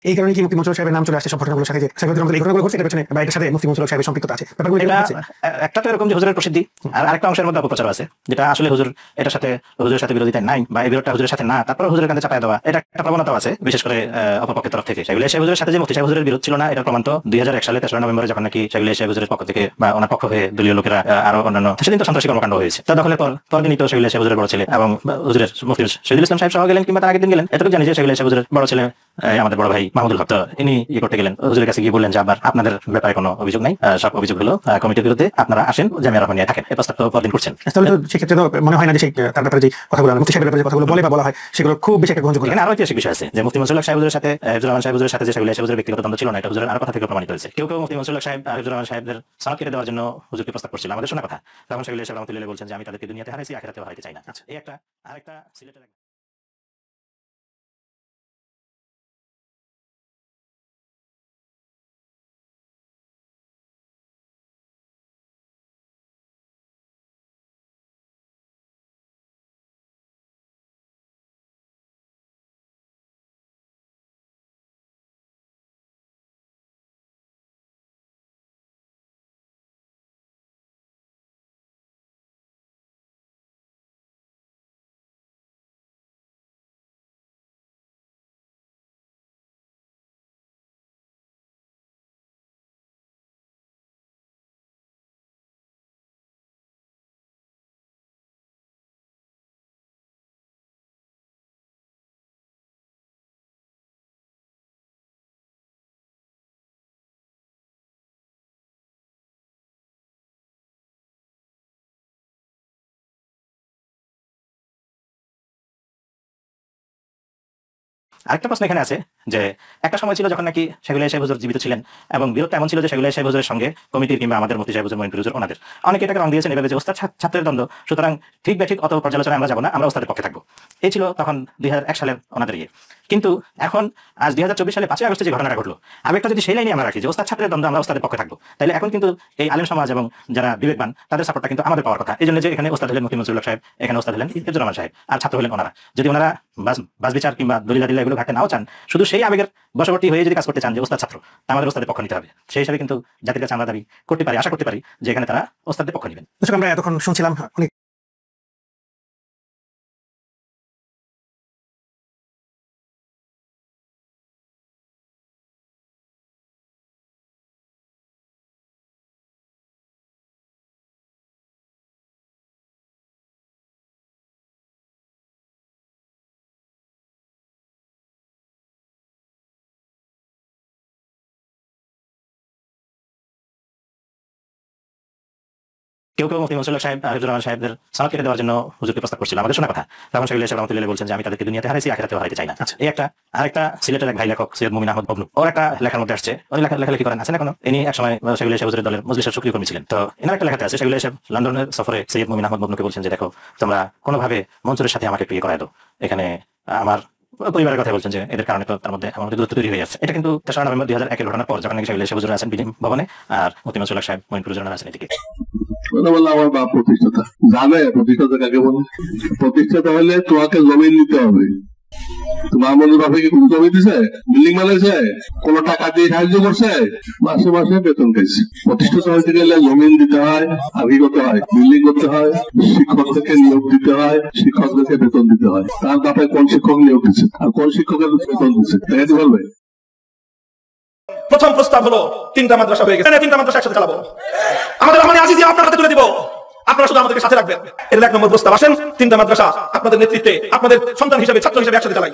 এই কারণে কি মুফতি মনসুর সাহেবের নাম চলে আসছে সব ঘটনাগুলোর সাথে, যে এই ঘটনাগুলো ঘটছে এটার পেছনে বা এটার সাথে মুফতি মনসুর সাহেবের সম্পৃক্ততা আছে? ব্যাপারগুলো একটা তো এরকম যে হুজুরের প্রসিদ্ধি, আর আরেকটা অংশের মধ্যে অপপ্রচার আছে, যেটা আসলে হুজুর এটার সাথে হুজুরের সাথে বিরোধিতা নাই, বা এই বিরোধটা হুজুরের সাথে না, তারপর হুজুরের কাছে চাপায় দেওয়া, এটা একটা প্রবণতা আছে বিশেষ করে অপরপক্ষের তরফ থেকে। শাইখুল সাহেব হুজুরের সাথে যে মুফতি সাহেব হুজুরের বিরোধ ছিল না, এটা প্রমাণ তো 2001 সালে 3 নভেম্বরে যখন নাকি শাইখুল সাহেব হুজুরের পক্ষ থেকে বা ওনার পক্ষ হয়ে দলীয় লোকেরা আরো অন্যান্য সেদিন তো সন্ত্রাসী কর্মকাণ্ড হয়েছে। তা দখলের পরদিনই তো শাইখুল সাহেব হুজুরের বড় ছেলে এবং হুজুরের মুফতি শহীদুল ইসলাম সাহেব সহ গেলেন, কিংবা তার আগের দিন গেলেন। এতটুকু জানি যে শাইখুল সাহেব হুজুরের বড় ছেলে আমাদের বড় ভাই মাহমুদুল হক, ইনি করতে গেলেন হুজুরের কাছে গিয়ে বললেন যে আবার আপনাদের ব্যাপারে কোনো অভিযোগ নাই, সব অভিযোগ হলো কমিটির বিরুদ্ধে, আপনারা আসেন জামিয়া রহমানিয়ায় থাকেন। এই প্রস্তাব তো পরদিন করছেন। তাহলে তো সেক্ষেত্রে তো মনে হয় না যে তার ব্যাপারে যে কথাগুলো মুফতি সাহেবের ব্যাপারে কথাগুলো বলে বা বলা হয় সেগুলো খুব বেশি একটা গ্রহণযোগ্য। এখানে আরো ঐতিহাসিক বিষয় আছে যে মুফতি মনসুর সাহেব হুজুরের সাথে হিফজুর রহমান সাহেব হুজুরের সাথে যে শাইখুল সাহেব হুজুরের ব্যক্তিগত দ্বন্দ্ব ছিল না, এটা হুজুরের আরো কথা থেকে প্রমাণিত হয়েছে। কেউ মুফতি মনসুর সাহেব হিফজুর রহমান সাহেবদের সনদ কেটে দেওয়ার জন্য হুজুরকে প্রস্তাব করছিল, আমাদের শোনা কথা। তখন শাইখুল সাহেব রহমাতুল্লাহ বলছেন যে আমি তাদেরকে দুনিয়াতে হারাইছি, আখিরাতেও হারাইতে চাই না। এই একটা আরেকটা সিলেটের আরেকটা প্রশ্ন এখানে আছে যে একটা সময় ছিল যখন নাকি শাইখুল সাহেব হুজুর জীবিত ছিলেন এবং বিরোধটা এমন ছিল যে শাইখুল সাহেব হুজুরের সঙ্গে কমিটির কিংবা আমাদের মুফতি সাহেব হুজুর মঈন হুজুর ওনাদের অনেকে এটাকে রং দিয়েছেন এভাবে যে ওস্তাদ ছাত্রের দ্বন্দ্ব, সুতরাং ঠিক ব্যাঠিক অত পর্যালোচনায় আমরা যাবো না, আমরা ওস্তাদের পক্ষে থাকবো। এই ছিল তখন 2001 সালের ওনাদের ইয়ে। কিন্তু এখন আজ 2024 সালে 5 আগস্টে যে ঘটনাটা ঘটলো, আবেগটা যদি সেই লাইনে আমরা রাখি যে ওস্তাদ ছাত্রের দ্বন্দ্ব, আমরা ওস্তাদের পক্ষে থাকবো, তাহলে এখন কিন্তু এই আলেম সমাজ এবং যারা বিবেকবান তাদের সাপোর্টটা কিন্তু আমাদের পাওয়ার কথা। এই জন্য যে এখানে ওস্তাদ হলেন মুফতি মনসুর সাহেব, এখানে ওস্তাদ হলেন হিফজুর রহমান সাহেব, আর ছাত্র হলেন ওনারা। যদি ওনারা বাস বিচার কিংবা দলিল আদিল্লাহ এগুলো ঘাটতে নাও চান, শুধু সেই আবেগের বশবর্তী হয়ে যদি কাজ করতে চান যে ওস্তাদ ছাত্র, তা আমাদের ওস্তাদের পক্ষ নিতে হবে। সেই হিসাবে কিন্তু জাতির কাছে আমরা দাবি করতে পারি, আশা করতে পারি যে এখানে তারা ওস্তাদের পক্ষ নেবেন। আমরা এতক্ষণ শুনছিলাম অনেক কেউ মুফতি মনসুর সাহেব হিফজুর রহমান সাহেবদের সনদ কেটে দেওয়ার জন্য হুজুরকে প্রস্তাব করছিল, আমাদের শোনা কথা। তখন শাইখুল সাহেব রহমাতুল্লাহ বলছেন যে আমি তাদেরকে দুনিয়াতে হারাইছি, আখিরাতেও হারাইতে চাই না। এই একটা আরেকটা সিলেটের এক ভাই লেখক সৈয়দ মুমিন আহমদ ববনু, ওর একটা লেখার মধ্যে আসছে, উনি লেখালেখি করেন আছে না কোনো, ইনি একসময় শাইখুল সাহেব হুজুরের দলের মজলিসের সক্রিয় কর্মী ছিলেন। তো এনার একটা লেখাতে আছে শাইখুল সাহেব লন্ডনের সফরে সৈয়দ মুমিন আহমদ ববনুকে বলছেন যে দেখো তোমরা কোনোভাবে মনসুরের সাথে আমাকে বিয়ে করায় দাও, এখানে আমার পরিবারের কথা বলছেন যে এদের কারণে তো তার মধ্যে আমার দূরত্ব তৈরি হয়ে যাচ্ছে। এটা কিন্তু 3 নভেম্বর 2001 এর ঘটনার পর যখন নাকি শাইখুল সাহেব হুজুর আছেন বিলিম ভবনে আর মুফতি মনসুর সাহেব মঈন হুজুর আছেন এদিকে। আমার বাপ প্রতিষ্ঠাতা জানে প্রতিষ্ঠাতা কাকে বলে। প্রতিষ্ঠাতা হলে তোমাকে জমি নিতে হবে। তোমার আমাদের বাপে কি কোনো জমি দিছে, বিল্ডিং বানাইছে, কোন টাকা দিয়ে সাহায্য করছে? মাসে মাসে বেতন খাইছে। প্রতিষ্ঠাতা হইতে গেলে জমিন দিতে হয়, আভিগত হয়, বিল্ডিং করতে হয়, শিক্ষকদেরকে নিয়োগ দিতে হয়, শিক্ষকদেরকে বেতন দিতে হয়। তার বাপে কোন শিক্ষক নিয়োগ দিচ্ছে আর কোন শিক্ষকের বেতন দিচ্ছে দেখাতে পারবে? প্রথম প্রস্তাব হলো 3টা মাদ্রাসা হয়ে গেছে, 3টা মাদ্রাসা একসাথে চালাবো। আমাদের রহমানি আজিজিয়া আপনার হাতে তুলে দিব, আপনারা শুধু আমাদেরকে সাথে রাখবেন। এর 1 নম্বর প্রস্তাব, আসেন 3টা মাদ্রাসা আপনাদের নেতৃত্বে আপনাদের সন্তান হিসেবে ছাত্র হিসেবে একসাথে চালাই।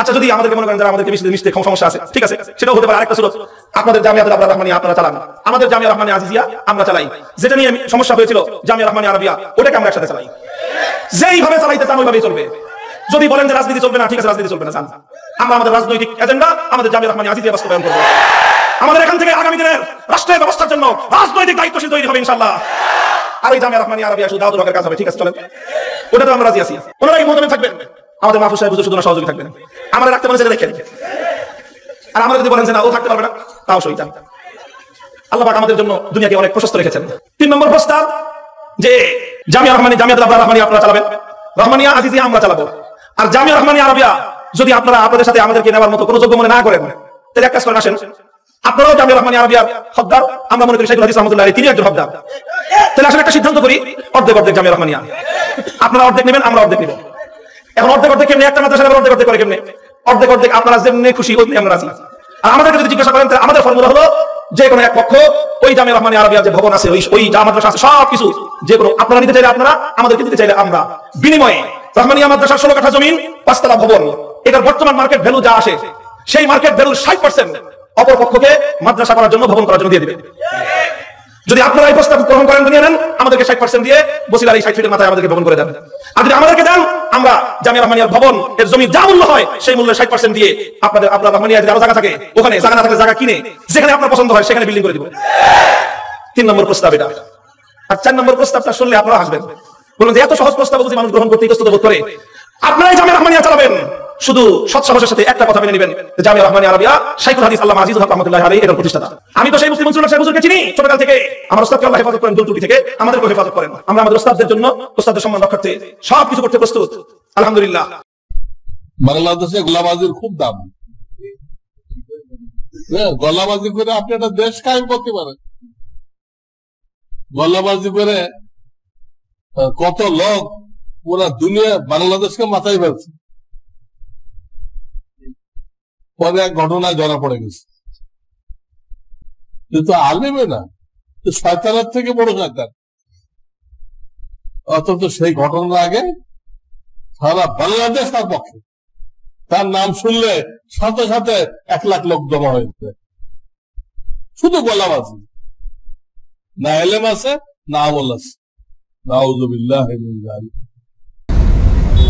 আচ্ছা যদি আমাদেরকে মনে করেন যারা আমাদেরকে মিশতে সমস্যা আছে, ঠিক আছে, সেটাও হতে পারে। আরেকটা সুরত, আপনাদের জামিয়াতুল আবরার রহমানিয়া আপনারা চালান, আমাদের জামিয়া রহমানি আজিজিয়া আমরা চালাই। যেটা নিয়ে সমস্যা হয়েছিল জামিয়া রহমানি আরবিয়া, ওটাকে আমরা একসাথে চালাই। যেইভাবে চালাইতে চান ওইভাবেই চলবে। যদি বলেন যে রাজনীতি চলবে না, ঠিক আছে, রাজনীতি চলবে না, জান আমরা আমাদের রাজনৈতিক এজেন্ডা আমাদের জামিয়া রহমানি আজিজিয়া বাস্তবায়ন করব। আমাদের এখান থেকে আগামী দিনের রাষ্ট্রের ব্যবস্থার জন্য রাজনৈতিক দায়িত্বশীল তৈরি হবে ইনশাআল্লাহ। আর এই জামিয়া রহমানি আরবিয়া শুধু দাওয়াতুল হকের কাজ হবে, ঠিক আছে, চলেন, ওটা তো আমরা রাজি আছি। ওনারা এই মোতাবেক থাকবেন, আমাদের মাহফুজ সাহেব হুজুর শুধু সহযোগী থাকবেন। আমরা রাখতে পারেন সেটা দেখেন, আর আমরা যদি বলেন যে না ও থাকতে পারবে না, তাও সই যান। আল্লাহ পাক আমাদের জন্য দুনিয়াকে অনেক প্রশস্ত রেখেছেন। 3 নম্বর প্রস্তাব যে জামিয়া রহমানি জামিয়াতুল আবরার রহমানিয়া আপনারা চালাবেন, রহমানিয়া আজিজিয়া আমরা চালাবো। আর জামিয়া রহমানি আরবিয়া যদি আপনারা আপনাদের সাথে আমাদেরকে নেওয়ার মতো কোনো যোগ্য মনে না করেন, তাহলে এক কাজ করেন, আসেন আপনারাও জামিয়া রহমানিয়া আরাবিয়ার হকদার, আমরা মনে করি শাইখুল হাদিস রাহমাতুল্লাহ আলাইহি তিনি একজন হকদার। তাহলে আসলে একটা সিদ্ধান্ত করি, অর্ধেক অর্ধেক জামিয়া রহমানিয়া, আপনারা অর্ধেক নেবেন, আমরা অর্ধেক নেব। এখন অর্ধেক অর্ধেক কেমনে, একটা মাদ্রাসা অর্ধেক অর্ধেক করে কেমনে? অর্ধেক অর্ধেক আপনারা যেমনি খুশি ওই আমরা রাজি। আর আমাদেরকে যদি জিজ্ঞাসা করেন, আমাদের ফর্মুলা হলো যে কোনো এক পক্ষ ওই জামিয়া রহমানিয়া আরাবিয়া যে ভবন আছে, ওই যা মাদ্রাসা আছে সবকিছু যে কোনো আপনারা নিতে চাইলে আপনারা, আমাদেরকে দিতে চাইলে আমরা, বিনিময়ে রহমানিয়া মাদ্রাসার 16 কাঠা জমিন, 5 তলা ভবন, এটার বর্তমান মার্কেট ভ্যালু যা আসে সেই মার্কেট ভ্যালুর 60% অপর পক্ষকে মাদ্রাসা করার জন্য, ভবন করার জন্য দিয়ে দিবেন। যদি আপনারা এই প্রস্তাব গ্রহণ করেন, নিয়ে নেন, আমাদেরকে 60% দিয়ে বসিলার এই 60 ফিটের মাথায় আমাদেরকে ভবন করে দেন। আর যদি আমাদেরকে দেন, আমরা জামিয়া রহমানিয়ার ভবন এর জমি যা মূল্য হয় সেই মূল্যের 60% দিয়ে আপনার রহমানিয়া যদি আরো জায়গা থাকে, ওখানে জায়গা না থাকলে জায়গা কিনে যেখানে আপনার পছন্দ হয় সেখানে বিল্ডিং করে দিব। 3 নম্বর প্রস্তাব এটা। আর 4 নম্বর প্রস্তাবটা শুনলে আপনারা হাসবেন, বলবেন যে এত সহজ প্রস্তাব যদি মানুষ গ্রহণ করতে ইতস্তত বোধ করে, আপনারাই জামিয়া রহমানিয়া চালাবেন। শুধু সৎ সাহসের সাথে একটা কথা মেনে নেবেন, জামিয়া রহমানিয়া আরাবিয়া শাইখুল হাদিস আল্লামা আজিজুল হক রাহমাতুল্লাহি আলাইহি এর প্রতিষ্ঠাতা। আমি তো সেই মুফতি মনসুর সাহেব হুজুরকে চিনি ছোটকাল থেকে। আমার ওস্তাদকে আল্লাহ হেফাজত করেন, দুর্ত্রুটি থেকে আমাদেরকে হেফাজত করেন। আমরা আমাদের ওস্তাদদের জন্য, ওস্তাদের সম্মান রক্ষার্থে সবকিছু করতে প্রস্তুত, আলহামদুলিল্লাহ। বাংলাদেশে গোলাবাজির খুব দাম। গলাবাজি করে আপনি একটা দেশ কায়েম করতে পারেন। গলাবাজি করে কত লোক পুরা দুনিয়া বাংলাদেশকে মাথায় ফেলছে। পরে এক ঘটনায় ধরা পড়ে গেছে, কিন্তু আলেমে না, শয়তানের থেকে বড় শয়তান। অথচ সেই ঘটনার আগে সারা বাংলাদেশ তার পক্ষে, তার নাম শুনলে সাথে সাথে 1 লাখ লোক জমা হয়েছে। শুধু গলাবাজি, না এলেম আছে না আমল আছে। নাউযুবিল্লাহি মিন যালিক।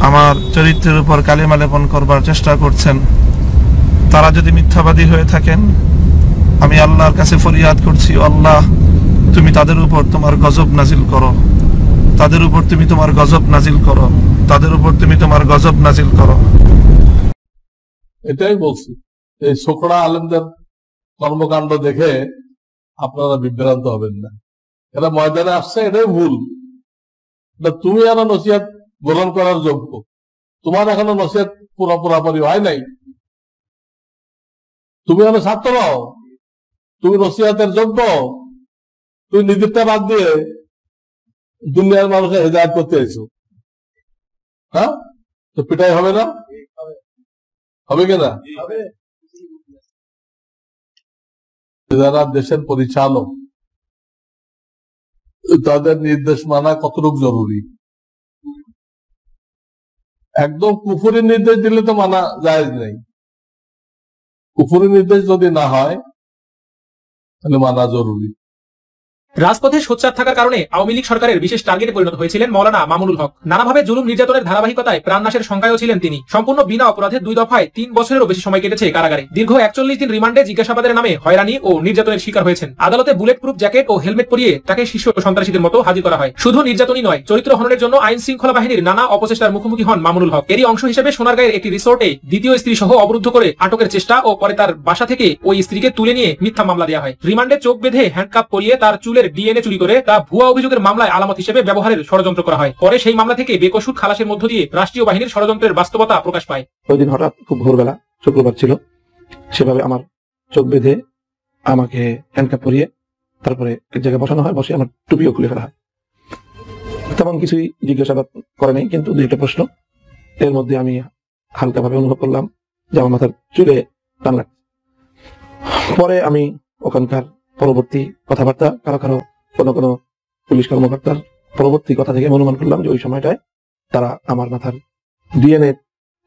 আমার চরিত্রের উপর কালিমা লেপন করবার চেষ্টা করছেন, তারা যদি মিথ্যাবাদী হয়ে থাকেন, আমি আল্লাহর কাছে ফরিয়াদ করছি, আল্লাহ তুমি তাদের উপর তোমার গজব নাজিল করো, তাদের উপর তুমি তোমার গজব নাজিল করো, তাদের উপর তুমি তোমার গজব নাজিল করো। এটাই বলছি, এই ছোকরা আলেমদের কর্মকাণ্ড দেখে আপনারা বিভ্রান্ত হবেন না। এরা ময়দানে আসছে, এটাই ভুল। তুমি আরো নসিহত গ্রহণ করার যোগ্য, তোমার এখনো নসিহত পুরোপুরি হয় নাই। তুমি এখনো ছাত্র, তুমি নসিহতের যোগ্য। তুমি নিজেরটা বাদ দিয়ে দুনিয়ার মানুষের হেদায়েত করতে এসো। হ্যাঁ, তো পিটাই হবে না? হবে কিনা? যারা দেশের পরিচালক, তাদের নির্দেশ মানা কতটুকু জরুরি। একদম কুফুরি নির্দেশ দিলে তো মানা জায়েজ নেই। কুফুরি নির্দেশ যদি না হয় তাহলে মানা জরুরি। রাজপথে সোচ্চার থাকার কারণে আওয়ামী লীগ সরকারের বিশেষ টার্গেটে পরিণত হয়েছিলেন মাওলানা মামুনুল হক। নানাভাবে জুলুম নির্যাতনের ধারাবাহিকতায় প্রাণনাশের সংখ্যায়ও ছিলেন তিনি। সম্পূর্ণ বিনা অপরাধে 2 দফায় 3 বছরেরও বেশি সময় কেটেছে কারাগারে। দীর্ঘ 41 দিন রিমান্ডে জিজ্ঞাসাবাদের নামে হয়রানি ও নির্যাতনের শিকার হয়েছেন। আদালতে বুলেট প্রুফ জ্যাকেট ও হেলমেট পরিয়ে তাকে শীর্ষ সন্ত্রাসীদের মতো হাজির করা হয়। শুধু নির্যাতনই নয়, চরিত্র হননের জন্য আইন শৃঙ্খলা বাহিনীর নানা অপচেষ্টার মুখোমুখি হন মামুনুল হক। এরই অংশ হিসেবে সোনারগাঁয়ের একটি রিসোর্টে দ্বিতীয় স্ত্রী সহ অবরুদ্ধ করে আটকের চেষ্টা ও পরে তার বাসা থেকে ওই স্ত্রীকে তুলে নিয়ে মিথ্যা মামলা দেওয়া হয়। রিমান্ডে চোখ বেঁধে হ্যান্ডকাপ পরিয়ে তার চুলের ডিএনএ চুরি করে তা ভুয়া অভিযোগের মামলায় আলামত হিসেবে ব্যবহারের ষড়যন্ত্র করা হয়। পরে সেই মামলা থেকে বেকসুর খালাসের মধ্য দিয়ে রাষ্ট্রীয় বাহিনীর ষড়যন্ত্রের বাস্তবতা প্রকাশ পায়। ওই দিন হঠাৎ খুব ভোরবেলা, শুক্রবার ছিল, সেভাবে আমার চোখ বেঁধে আমাকে হ্যান্ডকাপ পরিয়ে তারপরে এক জায়গায় বসানো হয়, বসে আমার টুপিও খুলে ফেলা হয়। তেমন কিছুই জিজ্ঞাসাবাদ করে নাই, কিন্তু 2টা প্রশ্ন এর মধ্যে আমি হালকাভাবে অনুভব করলাম যে আমার মাথার চুলে টান লাগছে। পরে আমি ওখানকার পরবর্তী কথাবার্তা, কারো কোনো পুলিশ কর্মকর্তার পরবর্তী কথা থেকে আমি অনুমান করলাম যে ওই সময়টায় তারা আমার মাথার ডিএনএ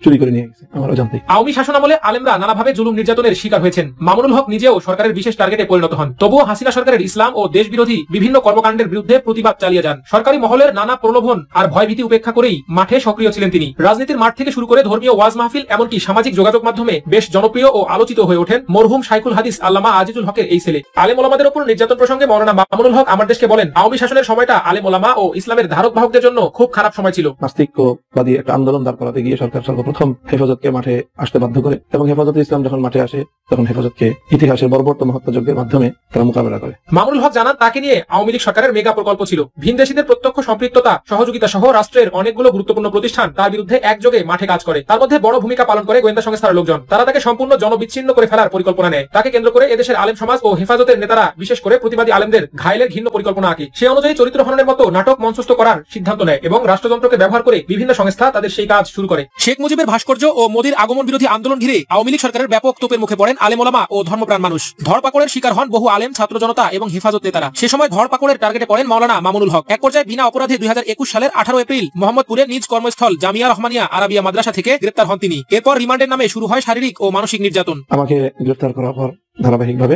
চুরি করে নিয়ে গেছে আমার অজান্তেই। আওয়ামী শাসনামলে আলেমরা নানাভাবে জুলুম নির্যাতনের শিকার হয়েছেন। মামুনুল হক নিজেও সরকারের বিশেষ টার্গেটে পরিণত হন। তবুও হাসিনা সরকারের ইসলাম ও দেশ বিরোধী বিভিন্ন কর্মকাণ্ডের বিরুদ্ধে প্রতিবাদ চালিয়ে যান। সরকারি মহলের নানা প্রলোভন আর ভয়ভীতি উপেক্ষা করেই মাঠে সক্রিয় ছিলেন তিনি। রাজনীতির মাঠ থেকে শুরু করে ধর্মীয় ওয়াজ মাহফিল, এমনকি সামাজিক যোগাযোগ মাধ্যমে বেশ জনপ্রিয় ও আলোচিত হয়ে ওঠেন মরহুম শাইখুল হাদিস আল্লামা আজিজুল হকের এই ছেলে। আলেম ওলামাদের উপর নির্যাতন প্রসঙ্গে মাওলানা মামুনুল হক আমার দেশকে বলেন, আওয়ামী শাসনের সময়টা আলেম ওলামা ও ইসলামের ধারক বাহকদের জন্য খুব খারাপ সময় ছিল। নাস্তিকবাদী একটা আন্দোলন দাঁড় করাতে গিয়ে সরকার সর্বপ্রথম সর্বপ্রথম হেফাজতকে মাঠে আসতে বাধ্য করে, এবং হেফাজতে ইসলাম যখন মাঠে আসে তখন হেফাজতকে ইতিহাসের বর্বরতম হত্যাযজ্ঞের মাধ্যমে তারা মোকাবেলা করে। মামুনুল হক জানান, তাকে নিয়ে আওয়ামী লীগ সরকারের মেগা প্রকল্প ছিল। ভিনদেশীদের প্রত্যক্ষ সম্পৃক্ততা, সহযোগিতা সহ রাষ্ট্রের অনেকগুলো গুরুত্বপূর্ণ প্রতিষ্ঠান তার বিরুদ্ধে একযোগে মাঠে কাজ করে। তার মধ্যে বড় ভূমিকা পালন করে গোয়েন্দা সংস্থার লোকজন। তারা তাকে সম্পূর্ণ জনবিচ্ছিন্ন করে ফেলার পরিকল্পনা নেয়। তাকে কেন্দ্র করে এদেশের আলেম সমাজ ও হেফাজতের নেতারা, বিশেষ করে প্রতিবাদী আলেমদের ঘায়েলের ঘিন্ন পরিকল্পনা আঁকে। সে অনুযায়ী চরিত্র হননের মতো নাটক মঞ্চস্থ করার সিদ্ধান্ত নেয় এবং রাষ্ট্রযন্ত্রকে ব্যবহার করে বিভিন্ন সংস্থা তাদের সেই কাজ শুরু করে। শেখ মুজিবের ভাস্কর্য ও মোদির আগমন বিরোধী আন্দোলন ঘিরে আওয়ামী লীগ সরকারের ব্যাপক তোপের মুখে পড়েন আলেম ওলামা ও ধর্মপ্রাণ মানুষ। ধরপাকড়ের শিকার হন বহু আলেম, ছাত্র জনতা এবং হেফাজত নেতারা। সে সময় ধরপাকড়ের টার্গেটে পড়েন মাওলানা মামুনুল হক। এক পর্যায়ে বিনা অপরাধে 2021 সালের 18 এপ্রিল মোহাম্মদপুরের নিজ কর্মস্থল জামিয়া রহমানিয়া আরাবিয়া মাদ্রাসা থেকে গ্রেপ্তার হন তিনি। এরপর রিমান্ডের নামে শুরু হয় শারীরিক ও মানসিক নির্যাতন। আমাকে গ্রেফতার করার পর ধারাবাহিকভাবে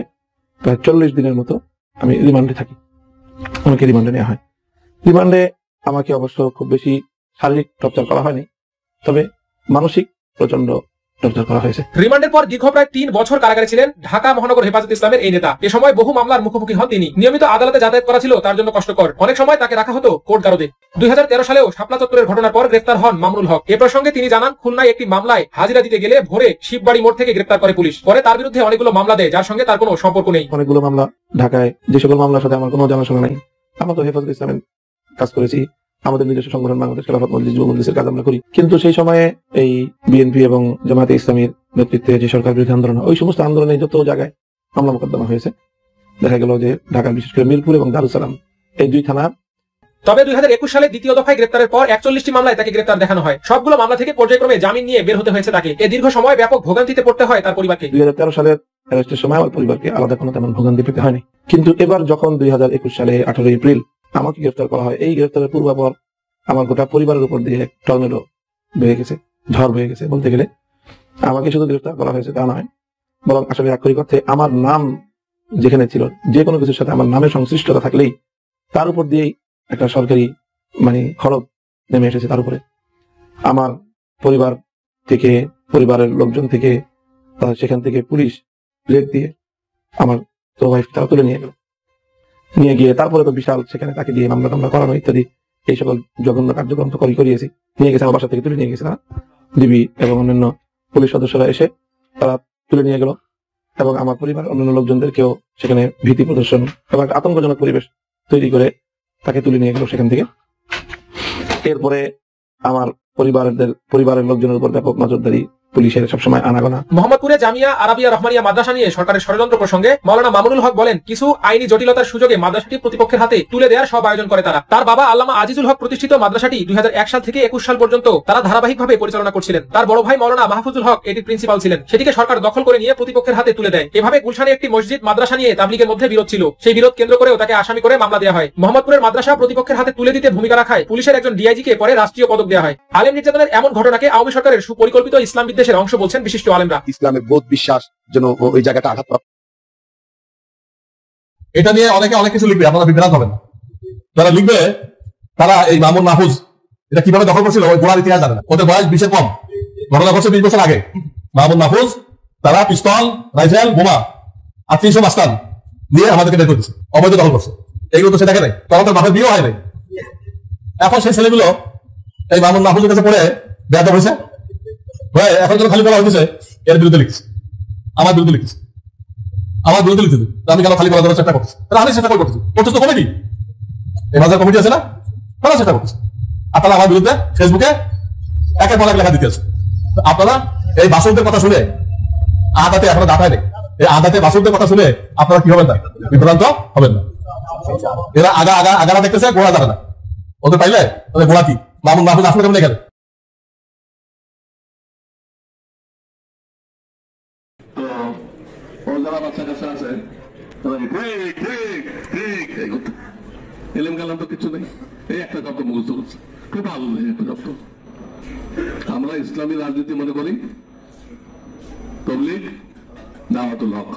প্রায় 40 দিনের মতো আমি রিমান্ডে থাকি। আমাকে রিমান্ডে নেওয়া হয়। রিমান্ডে আমাকে অবশ্য খুব বেশি শারীরিক টর্চার করা হয়নি, তবে মানসিক প্রচন্ড টর্চার করা হয়েছে। রিমান্ডের পর দীর্ঘ প্রায় 3 বছর কারাগারে ছিলেন ঢাকা মহানগর হেফাজত ইসলামের এই নেতা। এ সময় বহু মামলার মুখোমুখি হন তিনি। নিয়মিত আদালতে যাতায়াত করা ছিল তার জন্য কষ্টকর। অনেক সময় তাকে রাখা হতো কোর্ট গারদে। 2013 সালেও শাপলা চত্বরের ঘটনার পর গ্রেফতার হন মামুনুল হক। এ প্রসঙ্গে তিনি জানান, খুলনায় একটি মামলায় হাজিরা দিতে গেলে ভোরে শিববাড়ি মোড় থেকে গ্রেফতার করে পুলিশ। পরে তার বিরুদ্ধে অনেকগুলো মামলা দেয় যার সঙ্গে তার কোনো সম্পর্ক নেই। অনেকগুলো মামলা ঢাকায়, যে সকল মামলার সাথে আমার কোনো জানাশোনা নেই। আমরা তো হেফাজত ইসলামের কাজ করেছি, আমাদের নিজস্ব সংগঠন বাংলাদেশ খেলাফত মজলিস যুব মজলিসের কাজ আমরা করি, কিন্তু সেই সময়ে এই বিএনপি এবং জামায়াতে ইসলামীর নেতৃত্বে যে সরকার বিরোধী আন্দোলন, ওই সমস্ত আন্দোলনে যত জায়গায় মামলা মোকদ্দমা হয়েছে, দেখা গেল যে ঢাকার বিশেষ করে মিরপুর এবং দারুস সালাম এই 2 থানা। তবে 2021 সালে দ্বিতীয় দফায় গ্রেপ্তারের পর 41টি মামলায় তাকে গ্রেপ্তার দেখানো হয়। সবগুলো মামলা থেকে পর্যায়ক্রমে জামিন নিয়ে বের হতে হয়েছে তাকে। এ দীর্ঘ সময় ব্যাপক ভোগান্তিতে পড়তে হয় তার পরিবারকে। 2013 সালের অ্যারেস্টের সময় আমার পরিবারকে আলাদা কোনো তেমন ভোগান্তি পেতে হয়নি, কিন্তু এবার যখন 2021 সালে 18 এপ্রিল আমাকে গ্রেফতার করা হয়, এই গ্রেফতারের পূর্বাপর আমার গোটা পরিবারের উপর দিয়ে এক টর্নেডো বয়ে গেছে, ঝড় বয়ে গেছে বলতে গেলে। আমাকে শুধু গ্রেফতার করা হয়েছে তা নয়, বরং আসলে আক্ষরিক অর্থে আমার নাম যেখানে ছিল, যে কোনো কিছুর সাথে আমার নামের সংশ্লিষ্টতা থাকলেই তার উপর দিয়েই একটা সরকারি খরচ নেমে এসেছে তার উপরে। আমার পরিবার থেকে, পরিবারের লোকজন থেকে, সেখান থেকে পুলিশ প্লেট দিয়ে আমার তো ওয়াইফ তারা তুলে নিয়ে গিয়ে তারপরে তো বিশাল সেখানে তাকে দিয়ে মামলা টামলা করানো ইত্যাদি এই সকল জঘন্য কার্যক্রম তো করিয়েছি। নিয়ে গেছে আমার বাসা থেকে তুলে নিয়ে গেছে তারা, ডিবি এবং অন্যান্য পুলিশ সদস্যরা এসে তারা তুলে নিয়ে গেল, এবং আমার পরিবার অন্যান্য লোকজনদেরকেও সেখানে ভীতি প্রদর্শন এবং আতঙ্কজনক পরিবেশ তৈরি করে তাকে তুলে নিয়ে গেল সেখান থেকে। এরপরে আমার পরিবারের লোকজনের উপর ব্যাপক নজরদারি পুলিশের সবসময় আনাগোনা। মোহাম্মদপুরে জামিয়া আরাবিয়া রহমানিয়া মাদ্রাসা নিয়ে সরকারের ষড়যন্ত্র প্রসঙ্গে মাওলানা মামুনুল হক বলেন, কিছু আইনি জটিলতার সুযোগে মাদ্রাসাটি প্রতিপক্ষের হাতে তুলে দেওয়ার সব আয়োজন করে তারা। তার বাবা আল্লামা আজিজুল হক প্রতিষ্ঠিত মাদ্রাসাটি 2001 সাল থেকে 21 সাল পর্যন্ত তারা ধারাবাহিকভাবে পরিচালনা করছিলেন। তার বড় ভাই মাওলানা মাহফুজুল হক এটির প্রিন্সিপাল ছিলেন। সেটিকে সরকার দখল করে নিয়ে প্রতিপক্ষের হাতে তুলে দেয়। এভাবে গুলশানে একটি মসজিদ মাদ্রাসা নিয়ে তাবলীগের মধ্যে বিরোধ ছিল। সেই বিরোধ কেন্দ্র করেও তাকে আসামি করে মামলা দেওয়া হয়। মোহাম্মদপুরের মাদ্রাসা প্রতিপক্ষের হাতে তুলে দিতে ভূমিকা রাখায় পুলিশের একজন ডিআইজিকে পরে রাষ্ট্রীয় পদক দেওয়া হয়। আলেম নির্যাতনের এমন ঘটনাকে আওয়ামী সরকারের সুপরিকল্পিত ইসলাম বিদ্বেষের অংশ বলছেন বিশিষ্ট আলেমরা। ইসলামের বোধ বিশ্বাস যেন ওই জায়গাটা আঘাত পায়। এটা নিয়ে অনেকে অনেক কিছু লিখবে, আপনারা বিভ্রান্ত হবেন। যারা লিখবে তারা এই মামুন মাহফুজ এটা কিভাবে দখল করছিল ওই গোড়ার ইতিহাস জানে না। ওদের বয়স 20 কম, ঘটনা ঘটছে 20 বছর আগে। মামুন মাহফুজ তারা পিস্তল, রাইফেল, বোমা আর 300 মাস্তান নিয়ে আমাদেরকে বের করতেছে, অবৈধ দখল করছে। এইগুলো তো সে দেখে নাই, তখন তার বাপের বিয়েও হয় নাই। এখন সেই ছেলেগুলো এই মামুন মাহফুজের কাছে পড়ে বেয়াদব হয়েছে, এখন যখন খালি বলা হয়েছে এর বিরুদ্ধে লিখছে, আমার বিরুদ্ধে লিখছে, আমি কেন খালি বলা চেষ্টা করছি? আমি চেষ্টা করতেছি, করতেছি তো কমিটি, এই বাজার কমিটি আছে না, তারা চেষ্টা করছে। আপনারা আমার বিরুদ্ধে ফেসবুকে একের পর এক লেখা দিতে আছে। আপনারা এই বাসুকদের কথা শুনে আদাতে আপনারা দাঁড়ায় নেই, এই আদাতে বাসুকদের কথা শুনে আপনারা কি হবেন না, বিভ্রান্ত হবেন না। এরা আগারা দেখতেছে, গোড়া দাঁড়া না। ওদের পাইলে ওদের গোড়া কি মামুন মাহফুজ আসলে কেমন এখানে যারা বাচ্চা কাছে আছে এলেম গেলাম তো কিছু নেই, এই একটা শব্দ মুখস্থ করছে, খুব ভালো নেই একটা শব্দ। আমরা ইসলামী রাজনীতি মনে করি তাবলীগ, দাওয়াতুল হক,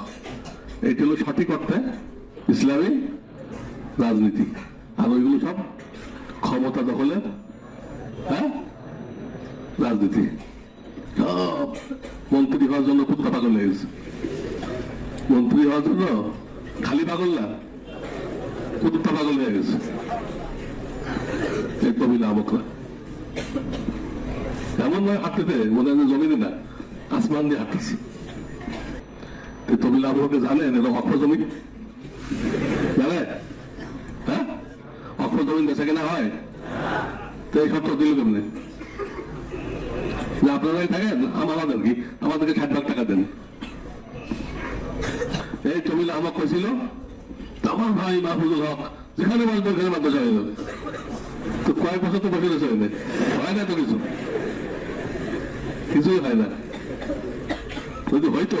এটি হলো সঠিক অর্থে ইসলামী রাজনীতি। আর ওইগুলো সব ক্ষমতা দখলের রাজনীতি। মন্ত্রী হওয়ার জন্য খুব পাগল হয়ে গেছে, মন্ত্রী হওয়ার জন্য খালি পাগল না, কুত্তা পাগল হয়ে গেছে এই তবিলা আমকরা। এমন ভাবে হাঁটতেছে মনে হয় জমিনে না আসমান দিয়ে হাঁটতেছে। তবিল আবহাওয়াকে জানেন এটা অক্ষ জমি জানে? হ্যাঁ, অক্ষ জমি বেচা কেনা হয়? তো এই সত্য দিল কেমনে? আপনারাই থাকেন আমাদের কি, আমাদেরকে 60 লাখ টাকা দেন। এই তবিল আমাকে কইছিল আমার ভাই মাহফুজুল হক যেখানে বলবো ওখানে মাদ্রাসা হয়ে যাবে। তো কয়েক বছর তো বসে রয়েছে হয় না তো কিছুই হয় না। যদি হয়তো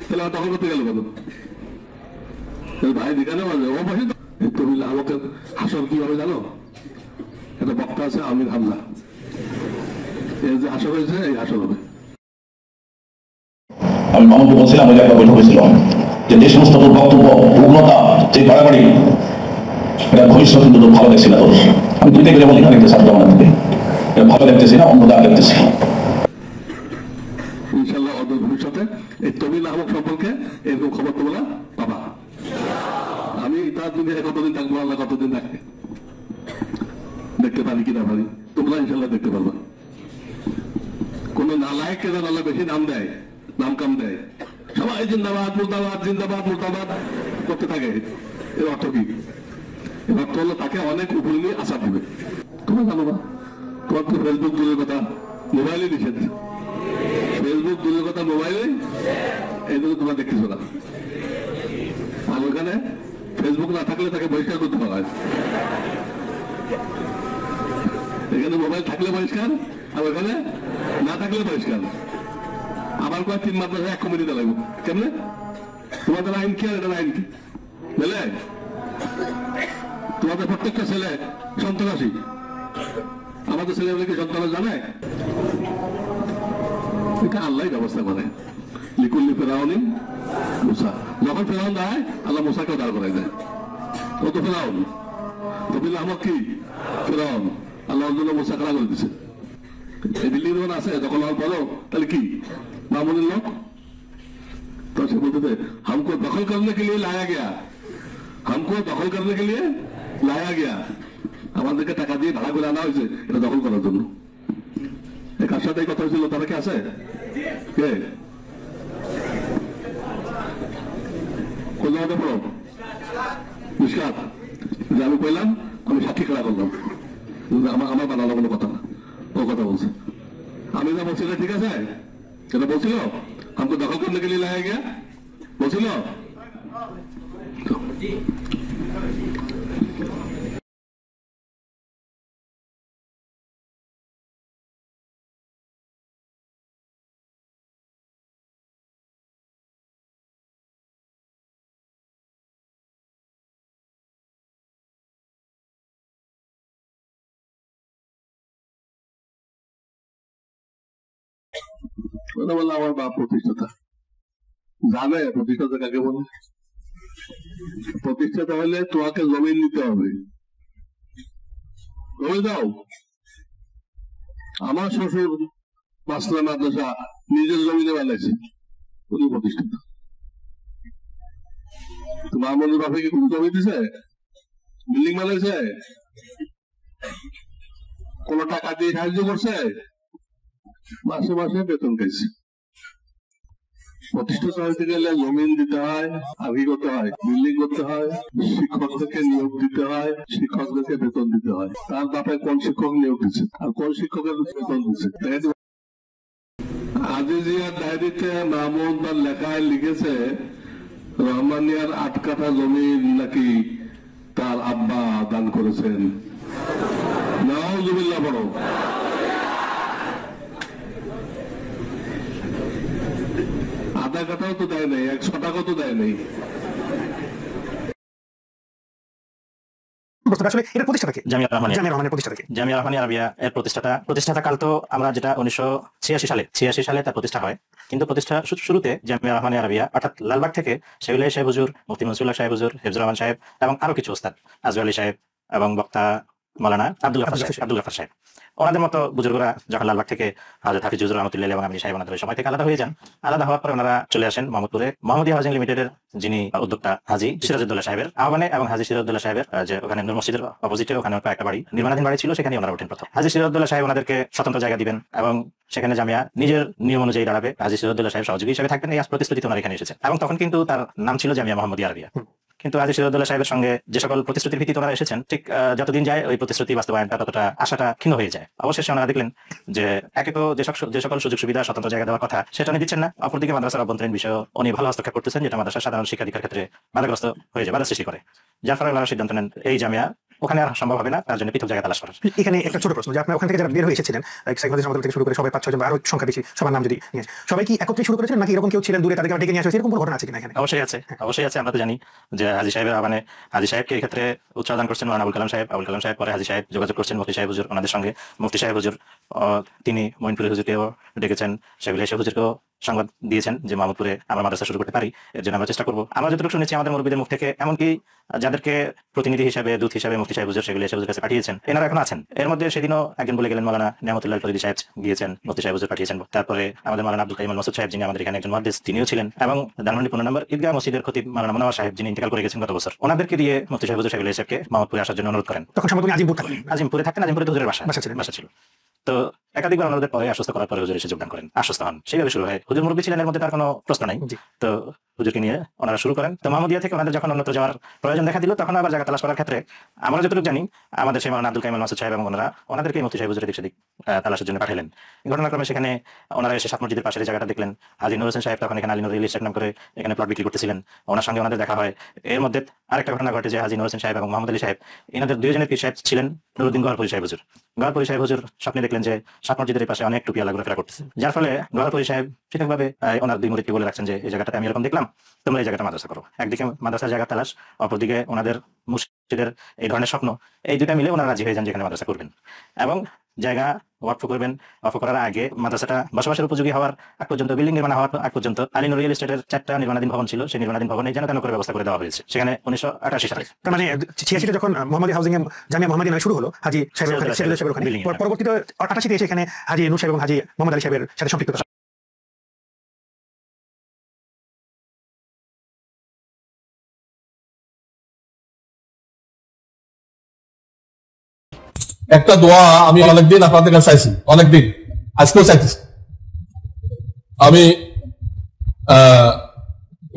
তাহলে আর দখল করতে গেল কেন? ভাই যেখানে বলবে ও বসে তবিল আমাকে হাসর কিভাবে জানো? একটা বক্তা আছে আমির হামজা, এর যে হাসর হয়েছে এই হাসর হবে। আমি মামুনকে বলছিলাম ওই একটা বৈঠক হয়েছিল যে যে সমস্ত তোর বক্তব্য উগ্রতা যে বাড়াবাড়ি এটা ভবিষ্যৎ কিন্তু তোর ভালো দেখছি না তোর। আমি দুইটা করে বলি না দেখতেছি ছাত্র আমার দিকে এটা ভালো দেখতেছি না অন্ধকার দেখতেছি। ইনশাল্লাহ অদূর ভবিষ্যতে এই তবিল নামক সম্পর্কে এরকম খবর তোমরা পাবা। আমি তার দুনিয়ায় কতদিন থাকবো আল্লাহ কতদিন থাকে দেখতে পারি কিনা পারি, তোমরা ইনশাল্লাহ দেখতে পারবা। কোন নালায়ককে যেন আল্লাহ বেশি নাম দেয়, নাম কাম দেয়, সবাই জিন্দাবাদ মুর্দাবাদ জিন্দাবাদ মুর্দাবাদ করতে থাকে, এর অর্থ কি? এর অর্থ হলো তাকে অনেক উপরে নিয়ে আশা দিবে। তোমরা জানো না, তোমার তো ফেসবুক দূরের কথা মোবাইলে নিষেধ, ফেসবুক দূরের কথা মোবাইলে, এই জন্য তোমরা দেখতেছো না। আর ওখানে ফেসবুক না থাকলে তাকে বহিষ্কার করতে হয়। এখানে মোবাইল থাকলে বহিষ্কার, আর ওখানে না থাকলে বহিষ্কার। আমার কয় 3 মাদ্রাসা 1 কমিটিতে লাগবো কেমনে? তোমাদের আইন কি আর এটার আইন কি বুঝলে? তোমাদের প্রত্যেকটা ছেলে সন্ত্রাসী, আমাদের ছেলেগুলো কি সন্ত্রাস জানে? এটা আল্লাহ ব্যবস্থা করে। লিকুল্লি ফেরাউনি মুসা, যখন ফেরাউন দেয় আল্লাহ মুসাকেও দাঁড় করাই দেয়। ও তো ফেরাউন, তবিল আহমদ কি ফেরাউন, আল্লাহ জন্য মুসা খাড়া করে দিচ্ছে। এই দিল্লি যখন আছে দখল হওয়ার পরও তাহলে কি মামুনের লোক? तो से बोलते थे हमको दखल करने के लिए लाया गया, हमको दखल करने के लिए लाया गया। আমাদেরকে টাকা দিয়ে ভাড়া করে আনা হয়েছে এটা দখল করার জন্য। এই কার সাথে কথা হয়েছিল তারা কি আছে? কে কোন জায়গাতে পড়ো মিশকাত যে আমি কইলাম, আমি সাক্ষী খেলা করলাম, আমার বানানো কোনো কথা না, ও কথা বলছে। আমি যা বলছি ঠিক আছে, সেটা বলছিল हमको दखल करने के लिए लाया गया বলছিল। আমার বাপ প্রতিষ্ঠাতা জানে প্রতিষ্ঠাতা কাকে বলে। প্রতিষ্ঠাতা হলে তোমাকে জমিন নিতে হবে, জমি দাও। আমার শ্বশুর মাসলা মাদ্রাসা নিজের জমিনে বানাইছে, উনি প্রতিষ্ঠাতা। তোমার মনে বাপে কি কোনো জমি দিছে? বিল্ডিং বানাইছে? কোন টাকা দিয়ে সাহায্য করছে? মাসে মাসে বেতন খাইছে। প্রতিষ্ঠাতা হইতে গেলে জমিন দিতে হয়, আগে করতে হয়, বিল্ডিং করতে হয়, শিক্ষকদেরকে নিয়োগ দিতে হয়, শিক্ষকদেরকে বেতন দিতে হয়। তার বাপে কোন শিক্ষক নিয়োগ দিচ্ছে আর কোন শিক্ষকের বেতন দিচ্ছে। আজিজিয়ার ডায়েরিতে মাহমুদ বা লেখায় লিখেছে রহমানিয়ার 8 কাঠা জমিন নাকি তার আব্বা দান করেছেন। নাউজুবিল্লাহ বড়। আধা কাটাও তো দেয় নাই, 100 টাকা তো দেয় নাই। জামিয়া রহমানিয়া আরবিয়া এর প্রতিষ্ঠাতা কাল তো আমরা যেটা 1986 সালে তার প্রতিষ্ঠা হয়, কিন্তু প্রতিষ্ঠা শুরুতে জামিয়া রহমানিয়া আরবিয়া অর্থাৎ লালবাগ থেকে শেহুল সাহেব হুজুর, মুফতি মনসুরুল্লাহ সাহেব হুজুর, হিফজুর রহমান সাহেব এবং আরো কিছু ওস্তাদ আজওয়ালি সাহেব এবং বক্তা মাওলানা আব্দুল গাফফার সাহেব। ওনাদের মতো বুজুর্গরা যখন লালবাগ থেকে হাজরত হাফিজ হুজুর রহমতুল্লাহ এবং আমিনী সাহেব ওনাদের সময় থেকে আলাদা হয়ে যান, আলাদা হওয়ার পর ওনারা চলে আসেন মোহাম্মদপুরে মোহাম্মদিয়া হাউজিং লিমিটেডের যিনি উদ্যোক্তা হাজী সিরাজউদ্দৌলা সাহেবের আহ্বানে এবং হাজী সিরাজউদ্দৌলা সাহেবের যে ওখানে নূর মসজিদের অপোজিটে ওখানে একটা বাড়ি নির্মাণাধীন বাড়ি ছিল, সেখানে ওনারা ওঠেন প্রথম। হাজী সিরাজউদ্দৌলা সাহেব ওনাদেরকে স্বতন্ত্র জায়গা দিবেন এবং সেখানে জামিয়া নিজের নিয়ম অনুযায়ী দাঁড়াবে। হাজী সিরাজউদ্দৌলা সাহেব সহযোগী হিসেবে থাকবেন, এই প্রতিশ্রুতি ওনারা এখানে এসেছেন। এবং তখন কিন্তু তার নাম ছিল জামিয়া মোহাম্মদিয়া আরবিয়া। কিন্তু হাজী সিরাজউদ্দৌলা সাহেবের সঙ্গে যে সকল প্রতিশ্রুতির ভিত্তিতে ওনারা এসেছেন, ঠিক যতদিন যায় ওই প্রতিশ্রুতি বাস্তবায়নটা ততটা আশাটা ক্ষীণ হয়ে যায়। অবশেষে ওনারা দেখলেন যে একে তো যে সকল সুযোগ সুবিধা স্বতন্ত্র জায়গা দেওয়ার কথা সেটা উনি দিচ্ছেন না, অপরদিকে মাদ্রাসার অভ্যন্তরীণ বিষয়ে উনি ভালো হস্তক্ষেপ করতেছেন, যেটা মাদ্রাসার সাধারণ শিক্ষাধিকার ক্ষেত্রে বাধাগ্রস্ত হয়ে যায়, বাধা সৃষ্টি করে। যার ফলে ওনারা সিদ্ধান্ত নেন এই জামিয়া ওখানে আর সম্ভব হবে না, তার জন্য পৃথক জায়গা তালাশ করার। এখানে একটা ছোট প্রশ্ন, যে আপনার ওখান থেকে যারা বের হয়ে এসেছিলেন, থেকে শুরু করে সবাই 5-6 জন বা আরো সংখ্যা বেশি, সবার নাম যদি নিয়ে সবাই কি একত্রে শুরু করেছিলেন নাকি এরকম কেউ ছিলেন দূরে তাদেরকে ডেকে নিয়ে আসা হয়েছে, এরকম কোনো ঘটনা আছে কিনা এখানে? অবশ্যই আছে, অবশ্যই আছে। আমরা তো জানি যে হাজী সাহেবের মানে হাজী সাহেবকে এই ক্ষেত্রে উৎসাহ দান করছেন আবুল কালাম সাহেব। আবুল কালাম সাহেব পরে হাজী সাহেব যোগাযোগ করছেন মুফতি সাহেব হুজুর ওনাদের সঙ্গে। মুফতি সাহেব হুজুর তিনি মঈনপুরে হুজুরকেও ডেকেছেন, সেগুলো এসে হুজুরকেও সংবাদ দিয়েছেন যে মোহাম্মদপুরে আমরা মাদ্রাসা শুরু করতে পারি, এর জন্য আমরা চেষ্টা করবো। আমরা যতটুকু শুনেছি আমাদের মুরব্বীদের মুখ থেকে, এমনকি যাদেরকে প্রতিনিধি হিসাবে দূত হিসাবে মুফতি সাহেব হুজুর সেগুলো এসে হুজুরের কাছে পাঠিয়েছেন, এনারা এখন আছেন। এর মধ্যে সেদিনও একজন বলে গেলেন মাওলানা নিয়ামতুল্লাহ ফরিদী সাহেব গিয়েছেন, মুফতি সাহেব হুজুর পাঠিয়েছেন। তারপরে আমাদের মাওলানা আব্দুল কাইম আল মাসুদ সাহেব, যিনি আমাদের এখানে একজন মুহাদ্দিস, তিনিও ছিলেন। এবং ধানমন্ডি 15 নম্বর ঈদগাহ মসজিদের খতিব মাওলানা মুনাওয়ার সাহেব, যিনি ইন্তেকাল করে গেছেন গত বছর, ওনাদেরকে দিয়ে মুফতি সাহেব হুজুর সেগুলো সাহেবকে মোহাম্মদপুরে আসার জন্য অনুরোধ করেন। তখন সম্ভবত আজিমপুরে থাকতেন, আজিমপুরে হুজুরের বাসা ছিল। তো একাধিকবার অনুরোধের পরে আশ্বস্ত করার পরে হুজুর এসে যোগদান করেন, আশ্বস্ত হন, সেইভাবে শুরু হয়। হুজুর মুরব্বী ছিলেন, এর মধ্যে তার কোনো প্রশ্ন নাই। তো হুজুরকে নিয়ে ওনারা শুরু করেন। তো মোহাম্মদিয়া থেকে ওনাদের যখন অন্যত্র যাওয়ার প্রয়োজন দেখা দিল, তখন আবার জায়গা তালাশ করার ক্ষেত্রে আমরা যতটুকু জানি আমাদের সেই মাওলানা আব্দুল কাইম আল মাসুদ সাহেব এবং ওনারা ওনাদেরকে মুফতি সাহেব হুজুরের দিক সেদিক তালাশের জন্য পাঠালেন। ঘটনাক্রমে সেখানে ওনারা এসে সাত মসজিদের পাশের জায়গাটা দেখলেন। হাজী নূর হোসেন সাহেব তখন এখানে আলী নূর রিয়েল এস্টেট নাম করে এখানে প্লট বিক্রি করতেছিলেন, ওনার সঙ্গে ওনাদের দেখা হয়। এর মধ্যে আরেকটা ঘটনা ঘটে যে হাজী নূর হোসেন সাহেব এবং মোহাম্মদ আলী সাহেব, এনাদের দুইজনের পীর সাহেব ছিলেন নুরুদ্দিন গহরপুরী সাহেব হুজুর। গহরপুরী সাহেব হুজুর স্বপ্নে দেখলেন যে সাত মসজিদের পাশে অনেক টুপিওয়ালা ঘোরাফেরা করতেছে, যার ফলে গহরপুরী সাহেব ঠিকভাবে ওনার দুই মুরিদকে বলে রাখছেন যে এই জায়গাটাতে আমি এরকম দেখলাম, তোমরা এই জায়গাটা মাদ্রাসা করো। একদিকে মাদ্রাসার জায়গা তালাশ, অপরদিকে ওনাদের মুর্শিদের এই ধরনের স্বপ্ন, এই দুটা মিলে ওনারা রাজি হয়ে যান যেখানে মাদ্রাসা করবেন এবং জায়গা ওয়াকফ করবেন। ওয়াকফ করার আগে মাদ্রাসাটা বসবাসের উপযোগী হওয়ার আগ পর্যন্ত, বিল্ডিং নির্মাণ হওয়ার আগ পর্যন্ত আলী নূর রিয়েল এস্টেটের 4টা নির্মাণাধীন ভবন ছিল, সেই নির্মাণাধীন ভবনে যেন তেন করে ব্যবস্থা করে দেওয়া হয়েছে সেখানে 1988 সালে। তার মানে 86 যখন মোহাম্মদিয়া হাউজিং জামিয়া মোহাম্মদিয়া নামে শুরু হলো, হাজী সাহেবের ওখানে, পরবর্তীতে 88 এসে এখানে হাজী নূর সাহেব এবং হাজী মোহাম্মদ আলী সাহেবের সাথে সম্পৃক্ততা। একটা দোয়া আমি অনেকদিন আপনাদের কাছে চাইছি, অনেকদিন, আজকেও চাইতেছি। আমি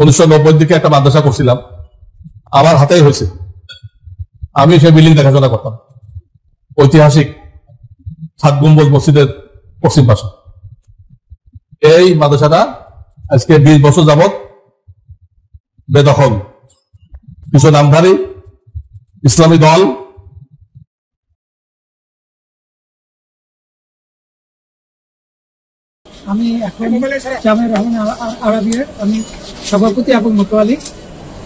1990 দিকে একটা মাদ্রাসা করছিলাম, আমার হাতেই হয়েছে। আমি সেই বিল্ডিং দেখাশোনা করতাম, ঐতিহাসিক 7 গম্বুজ মসজিদের পশ্চিম পাশে। এই মাদ্রাসাটা আজকে 20 বছর যাবৎ বেদখল, কিছু নামধারী ইসলামী দল আমি এখন জামিয়া রহমান আরবিয়ার আমি সভাপতি এবং মোতোয়ালি।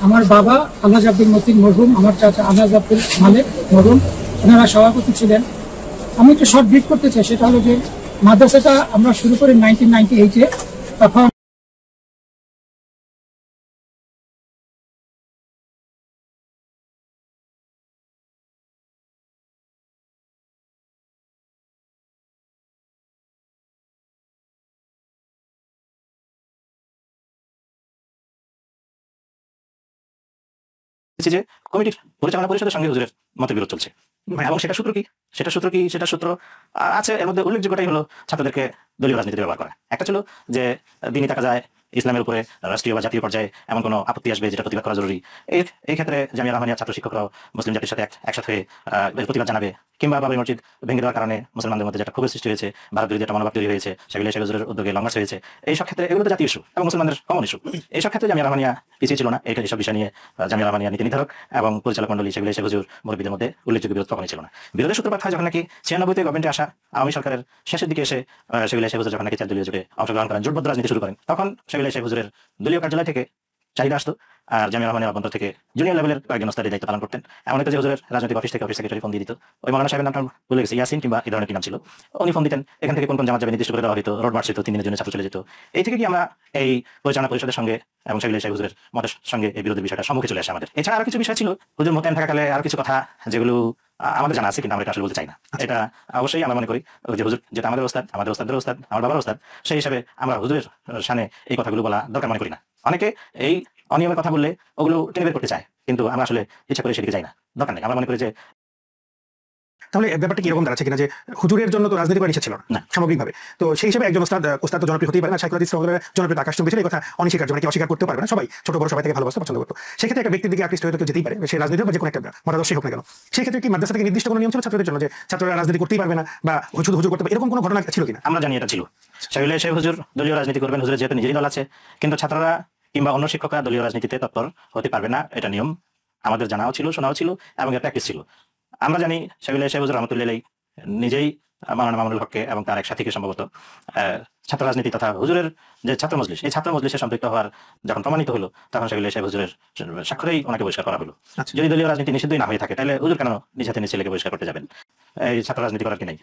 আমার বাবা আলহাজ আব্দুল মতিন মরহুম, আমার চাচা আলহাজ আব্দুল মালেক মরহুম, ওনারা সভাপতি ছিলেন। আমি একটু শর্ট ব্রিফ করতে চাই, সেটা হলো যে মাদ্রাসাটা আমরা শুরু করি 1998-এ। তখন যে কমিটির পরিচালনা পরিষদের সঙ্গে হুজুরের মতবিরোধ চলছে এবং সেটা সূত্র কি আছে। এর মধ্যে উল্লেখযোগ্যটাই হলো ছাত্রদেরকে দলীয় রাজনীতিতে ব্যবহার করা। একটা ছিল যে দিনই টাকা যায়, ইসলামের উপরে রাষ্ট্রীয় বা জাতীয় পর্যায়ে এমন কোনো আপত্তি আসবে যেটা প্রতিবাদ করা জরুরি। এই ক্ষেত্রে জামিয়া রহমানিয়া ছাত্র শিক্ষকরাও মুসলিম জাতির সাথে একসাথে হয়ে প্রতিবাদ জানাবে। কিংবা বাবরি মসজিদ ভেঙে দেওয়ার কারণে মুসলমানদের মধ্যে যেটা ক্ষোভের সৃষ্টি হয়েছে, ভারত বিরোধী একটা মনোভাব তৈরি হয়েছে, সেগুলো হুজুরের উদ্যোগে লং মার্চ হয়েছে। এইসব ক্ষেত্রে এগুলো তো জাতীয় ইস্যু এবং মুসলমানদের কমন ইস্যু। এইসব ক্ষেত্রে জামিয়া রহমানিয়া পিছিয়ে ছিল না। এইসব বিষয় নিয়ে জামিয়া রহমানিয়া নীতি নির্ধারক এবং পরিচালক মন্ডলী সেগুলো হুজুর মুরব্বীদের মধ্যে উল্লেখযোগ্য বিরোধ কখনই ছিল না। বিরোধের সূত্রপাত হয় যখন নাকি 96-তে গভর্নমেন্টে আসা আওয়ামী সরকারের শেষের দিকে এসে সেগুলো হুজুর যখন নাকি 4 দলীয় জোটে অংশগ্রহণ করেন, জোটবদ্ধ রাজনীতি শুরু করেন, তখন সেগুলো হুজুরের দলীয় কার্যালয় থেকে চাহিদা আসতো আর জামিয়া রহমানের অভ্যন্তর থেকে জুনিয়র লেভেলের কয়েকজন ওস্তাদ দায়িত্ব পালন করতেন। এমন একটা যে হুজুরের রাজনৈতিক অফিস থেকে অফিস সেক্রেটারি ফোন দিয়ে দিত, ওই মাওলানা সাহেবের নামটা বলে গেছে, ইয়াসিন কিংবা এই ধরনের কি নাম ছিল, উনি ফোন দিতেন। এখান থেকে কোন কোন জামাত যাবে নির্দিষ্ট করে দেওয়া হতো, রোড মার্চ হতো, 3 দিনের জন্য ছাত্র চলে যেত। এই থেকে কি আমরা এই পরিচালনা পরিষদের সঙ্গে এবং সেগুলো হুজুরের মতের সঙ্গে এই বিরোধের বিষয়টা সম্মুখে চলে আসে আমাদের। এছাড়া আরো কিছু বিষয় ছিল হুজুর মোতায়েন থাকাকালে, আরো কিছু কথা যেগুলো আমাদের জানা আছে, কিন্তু আমরা এটা আসলে বলতে চাই না। এটা অবশ্যই আমরা মনে করি ওই যে হুজুর যেটা আমাদের ওস্তাদ, আমাদের ওস্তাদের ওস্তাদ, আমার বাবার ওস্তাদ, সেই হিসাবে আমরা হুজুরের সামনে এই কথাগুলো বলা দরকার মনে করি না। অনেকে এই অনিয়মের কথা বললে ওগুলো টেনে বের করতে চায়, কিন্তু আমরা আসলে ইচ্ছা করে সেদিকে যাই না, দরকার নেই। আমরা মনে করি যে তাহলে ব্যাপারটা কি এরকম দাঁড়াচ্ছে কিনা যে হুজুরের জন্য তো রাজনীতি করার ইচ্ছা ছিল না সামগ্রিকভাবে, তো সেই হিসেবে একজন ওস্তাদ তো জনপ্রিয় হতেই পারে না। শাইখুল হাদিস রাহমাতুল্লাহ জনপ্রিয়তা আকাশ চুম্বি ছিল, এই কথা অনস্বীকার্য, মানে কি অস্বীকার করতে পারবে না। সবাই ছোট বড় সবাই থেকে ভালোবাসতে পছন্দ করতো। সেক্ষেত্রে একটা ব্যক্তির দিকে আকৃষ্ট হয়ে তো যেতেই পারে, সে রাজনীতি বা যে কোনো একটা মতাদর্শী হোক না কেন। সেক্ষেত্রে কি মাদ্রাসা থেকে নির্দিষ্ট কোনো নিয়ম ছিল ছাত্রদের জন্য যে ছাত্ররা রাজনীতি করতেই পারবে না বা শুধু হুজুর করতে পারবে, এরকম কোনো ঘটনা ছিল কিনা? আমরা জানি এটা ছিল। শাইখুল হাদিস হুজুর দলীয় রাজনীতি করবেন, হুজুরের যেহেতু নিজেরই দল আছে, কিন্তু ছাত্ররা কিংবা অন্য শিক্ষকরা দলীয় রাজনীতিতে তৎপর হতে পারবে না, এটা নিয়ম আমাদের জানাও ছিল, শোনাও ছিল এবং এর প্র্যাকটিস ছিল। আমরা জানি শাইখুল হাদিস হুজুর রহমতুল্লাহ নিজেই মাওলানা মামুনুল হককে এবং তার এক সাথীকে সম্ভবত ছাত্র রাজনীতি তথা হুজুরের যে ছাত্র মজলিস, এই ছাত্র মজলিসে সম্পৃক্ত হওয়ার যখন প্রমাণিত হলো, তখন শাইখুল হাদিস হুজুরের স্বাক্ষরেই ওনাকে বহিষ্কার করা হলো। যদি দলীয় রাজনীতি নিষিদ্ধই না হয়ে থাকে, তাহলে হুজুর কেন নিজ হাতে নিজ ছেলেকে বহিষ্কার করতে যাবেন? এই ছাত্র রাজনীতি করার কি নেই,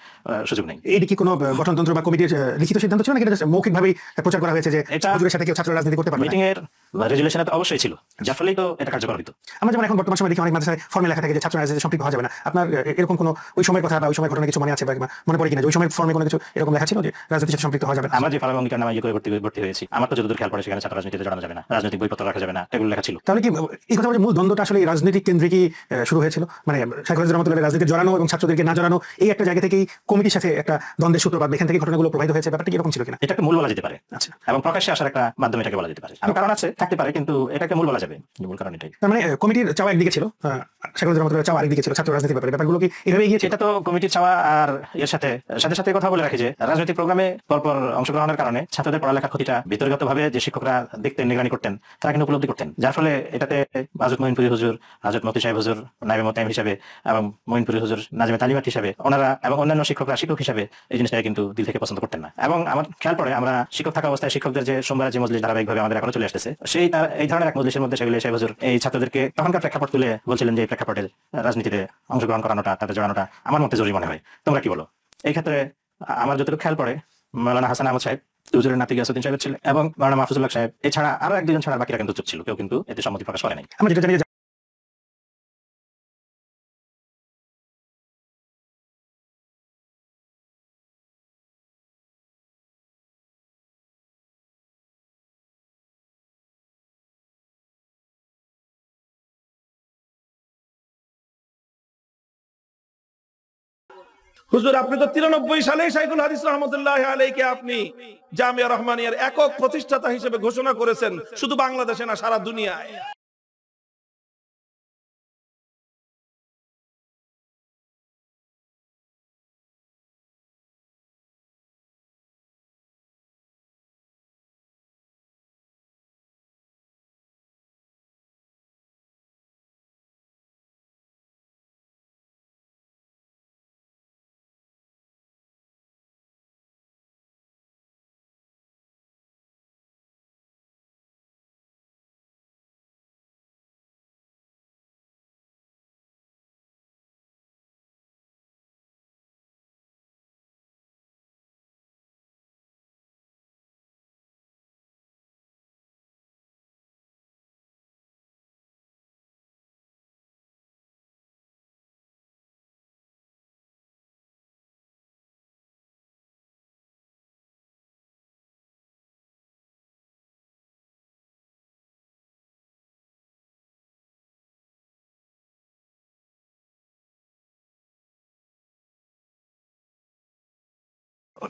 সুযোগ নেই। এই কি কোনো গঠনতন্ত্র বা কমিটির লিখিত সিদ্ধান্ত ছিল নাকি এটা মৌখিকভাবেই প্রচার করা হয়েছে যে হুজুরের সাথে কেউ ছাত্র রাজনীতি করতে পারবে? মিটিং এর রেজুলেশনে তো অবশ্যই ছিল, যার ফলেই তো এটা কার্যকর হতো। আমরা যেমন এখন বর্তমান সময় দেখি অনেক মাদ্রাসায় ফর্মে লেখা থাকে যে ছাত্র রাজনীতি সম্পৃক্ত হওয়া যাবে না। আপনার এরকম কোনো ওই সময়ের কথা বা ওই সময়ের ঘটনা কিছু মনে আছে বা মনে পড়ে কিনা ওই সময় ফর্মে কোনো কিছু এরকম লেখা ছিল যে রাজনীতির সাথে সম্পৃক্ত হওয়া যাবে না? আমরা যে ফারাম অঙ্গীকার নামা করে ভর্তি হয়েছি, আমার তো যতদূর খেয়াল পড়ে সেখানে ছাত্র রাজনীতিতে জড়ানো যাবে না, রাজনৈতিক বইপত্র রাখা যাবে না, এগুলো লেখা ছিল। তাহলে কি এই কথা বলে মূল দ্বন্দ্বটা আসলে রাজনৈতিক কেন্দ্রিকই শুরু হয়েছিল? মানে শাইখুল হাদিস রাহমাতুল্লাহ রাজনীতি জড়ানো এবং ছাত্রদেরকে না জড়ানো, এই একটা জায়গা থেকেই কমিটির সাথে একটা দ্বন্দ্বের সূত্রপাত, এখান থেকে ঘটনাগুলো প্রবাহিত হয়েছে। ব্যাপারটা কি এরকম ছিল কিনা? এটাকে মূল বলা যেতে পারে, আচ্ছা, এবং প্রকাশ্যে আসার একটা মাধ্যম এটাকে বলা যেতে পারে। আর কারণ আছে থাকতে পারে, কিন্তু এটাকে মূল বলা যাবে, মূল কারণ এটাই। তার মানে কমিটির চাওয়া একদিকে ছিল, শাইখুল হাদিস রাহমাতুল্লাহ চাওয়া আরেকদিকে ছিল, ছাত্র রাজনীতির ব্যাপারে ব্যাপারগুলো কি এভাবে গিয়েছে? এটা তো কমিটির চাওয়া, আর এর সাথে সাথে কথা বলে রাখি যে রাজনৈতিক প্রোগ্রামে পরপর অংশগ্রহণের কারণে ছাত্রদের পড়ালেখার ক্ষতিটা ভিতরগতভাবে যে শিক্ষকরা দেখতেন, নিগরানি করতেন, তারা কিন্তু উপলব্ধি করতেন, যার ফলে এটাতে হযরত মঈনপুরী হুজুর, হযরত মুফতি সাহেব হুজুর নায়েবে মুতাইম হিসেবে এবং মঈনপুরী হুজুর নাজিমে তালিমাত হিসেবে ওনারা এবং অন্যান্য শিক্ষকরা শিক্ষক হিসেবে এই জিনিসটাকে কিন্তু দিল থেকে পছন্দ করতেন না। এবং আমার খেয়াল পড়ে আমরা শিক্ষক থাকা অবস্থায় শিক্ষকদের যে সোমবার যে মজলিস ধারাবাহিকভাবে আমাদের এখনো চলে আসতেছে, এই ধরনের এক মজলিসের মধ্যে শাইখুল হাদিস হুজুর এই ছাত্রদেরকে তখনকার প্রেক্ষাপট তুলে বলছিলেন যে এই প্রেক্ষাপটের রাজনীতিতে অংশগ্রহণ করানোটা, তাদের জড়ানোটা আমার মতে জরুরি মনে হয়। তোমরা কি বলো? এই ক্ষেত্রে আমার যতটুকু খেয়াল পড়ে মাওলানা হাসান আহমদ সাহেব, হুজুরের নাতি গিয়াসউদ্দিন সাহেব ছিলেন, এবং মাওলানা মাহফুজুল্লাহ সাহেব, এছাড়া আরো এক দুজন ছাড়া বাকিরা কিন্তু চুপ ছিল, কেউ কিন্তু এতে সম্মতি প্রকাশ করে নাই। আমরা যেটা জানি হুজুর আপনি তো 93 সালে শাইখুল হাদিস রাহমাতুল্লাহ আলাইহিকে আপনি জামিয়া রহমানিয়ার একক প্রতিষ্ঠাতা হিসেবে ঘোষণা করেছেন, শুধু বাংলাদেশে না সারা দুনিয়ায়।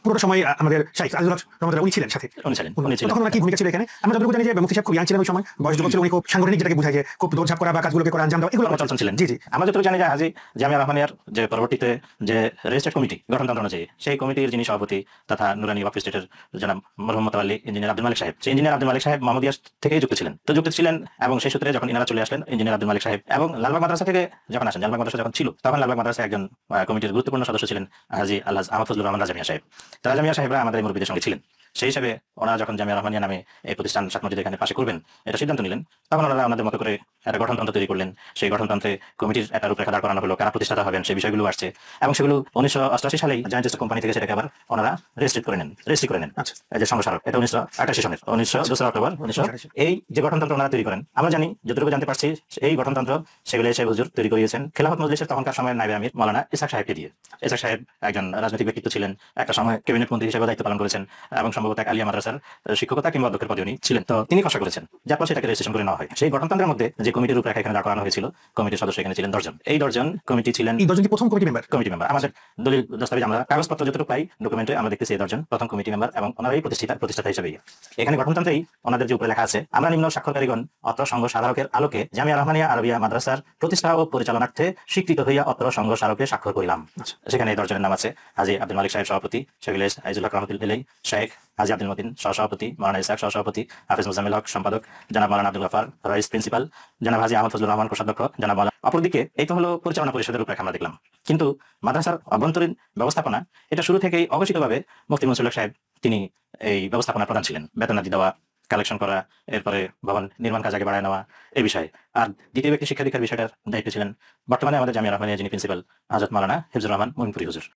পুরো সময় আমাদের শাইখ আজিজুল হক রহমাতুল্লাহ উনি ছিলেন সাথে, তখন ওনার কি ভূমিকা ছিল এখানে? আমরা যতটুকু জানি যে মুফতি সাহেব খুব ইয়াং ছিলেন ওই সময়, বয়স যুবক ছিল, উনি খুব সাংগঠনিক যেটাকে বোঝায় যে খুব দৌড়ঝাঁপ করা বা কাজগুলোকে করা আঞ্জাম দেওয়া, এগুলো চলছেন ছিলেন। জি জি, আমরা যতটুকু জানি যে হাজী জামিয়া রহমানিয়ার যে পরবর্তীতে যে রেজিস্টার্ড কমিটি গঠনতন্ত্র অনুযায়ী, সেই কমিটির যিনি সভাপতি তথা নুরানি ওয়াকফ স্টেটের জনাব মরহুম মোতাওয়াল্লি ইঞ্জিনিয়ার আব্দুল মালিক সাহেব, সেই ইঞ্জিনিয়ার আব্দুল মালিক সাহেব মাহমুদিয়া থেকেই যুক্ত ছিলেন এবং সেই সূত্রে যখন ইনারা চলে আসলেন ইঞ্জিনিয়ার আব্দুল মালিক সাহেব এবং লালবাগ মাদ্রাসা থেকে যখন আসেন, লালবাগ মাদ্রাসা যখন ছিল তখন লালবাগ মাদ্রাসা একজন কমিটির গুরুত্বপূর্ণ সদস্য ছিলেন হাজী আল্লাহ আহমদ ফজলুর রহমান রাজা মিয়া সাহেব। রাজা মিয়া সাহেবরা আমাদের মুরব্বিদের সঙ্গে ছিলেন। সেই হিসাবে ওনারা যখন জামিয়া রহমানিয়া নামে এই প্রতিষ্ঠান সাত মসজিদ এখানে পাশে করবেন এটা সিদ্ধান্ত নিলেন, তখন ওনারা ওনাদের মতো করে একটা গঠনতন্ত্র তৈরি করলেন। সেই গঠনতন্ত্রে কমিটির একটা রূপরেখা দাঁড় করানো হলো, কারা প্রতিষ্ঠাতা হবেন সেই বিষয়গুলো আসছে, এবং সেগুলো 1988 সালেই জায়ান্ট স্টক কোম্পানি থেকে সেটাকে আবার ওনারা রেজিস্ট্রি করে নেন। আচ্ছা। এই যে সংস্মারক, এটা 1988 সনের 2 অক্টোবর 1900 এই যে গঠনতন্ত্র ওনারা তৈরি করেন, আমরা জানি যতটুকু জানতে পারছি এই গঠনতন্ত্র সেগুলো সাহেব হুজুর তৈরি করিয়েছেন খেলাফত মজলিসের তখনকার সময়ের নায়েবে আমির মাওলানা ইসহাক সাহেবকে দিয়ে। ইসহাক সাহেব একজন রাজনৈতিক ব্যক্তিত্ব ছিলেন, একটা সময় ক্যাবিনেট মন্ত্রী হিসেবে দায়িত্ব পালন করেছেন এবং সম্ভবত এক আলিয়া মাদ্রাসার শিক্ষকতা কিংবা অধ্যক্ষের পদে উনি ছিলেন। তো তিনি খসড়া করেছেন, যার পর সেটাকে রেজিস্ট্রেশন করে নেওয়া হয়। সেই গঠনতন্ত্রের মধ্যে যে কমিটির রূপরেখা এখানে দাঁড় করানো হয়েছিল, কমিটির সদস্য এখানে ছিলেন 10 জন। এই 10 জন কমিটি ছিলেন, এই 10 জন কি প্রথম কমিটি মেম্বার? আমাদের দলিল দস্তাবেজ আমরা কাগজপত্র যতটুকু পাই ডকুমেন্টে আমরা দেখতেছি এই 10 জন প্রথম কমিটি মেম্বার এবং ওনারাই প্রতিষ্ঠাতা হিসেবে। এখানে গঠনতন্ত্রেই ওনাদের যে উপরে লেখা আছে, আমরা নিম্ন স্বাক্ষরকারীগণ অত্র সংঘ সাধারকের আলোকে জামিয়া রহমানিয়া আরবিয়া মাদ্রাসার প্রতিষ্ঠা ও পরিচালনার্থে স্বীকৃত হইয়া অত্র সংঘ স্মারকে স্বাক্ষর করিলাম। সেখানে এই 10 জনের নাম আছে: হাজী আব্দুল মালিক সাহেব সভাপতি, শফিউল আইজুল হক রহমতুল্লাহ, শেখ হাজী আব্দুল মতিন সহসভাপতি, মাওলানা ইসহাক সহসভাপতি, হাফিজ মুজাম্মিল হক সম্পাদক, জনাব মাওলানা আব্দুল গফার রাইস প্রিন্সিপাল, জনাব হাজী আহমদ ফজলুর রহমান কোষাধ্যক্ষ, জনাব মাওলানা। অপরদিকে এই তো হলো পরিচালনা পরিষদের রূপরেখা আমরা দেখলাম, কিন্তু মাদ্রাসার অভ্যন্তরীণ ব্যবস্থাপনা এটা শুরু থেকেই অঘোষিতভাবে মুফতি মনসুর সাহেব তিনি এই ব্যবস্থাপনার প্রধান ছিলেন। বেতনাদি দেওয়া, কালেকশন করা, এরপরে ভবন নির্মাণ কাজ আগে বাড়ায় নেওয়া এই বিষয়ে। আর দ্বিতীয় ব্যক্তি শিক্ষা দীক্ষার বিষয়টার দায়িত্ব ছিলেন বর্তমানে আমাদের জামিয়া রহমানিয়া যিনি প্রিন্সিপাল হযরত মাওলানা হিফজুর রহমান মঈনপুরী হুজুর।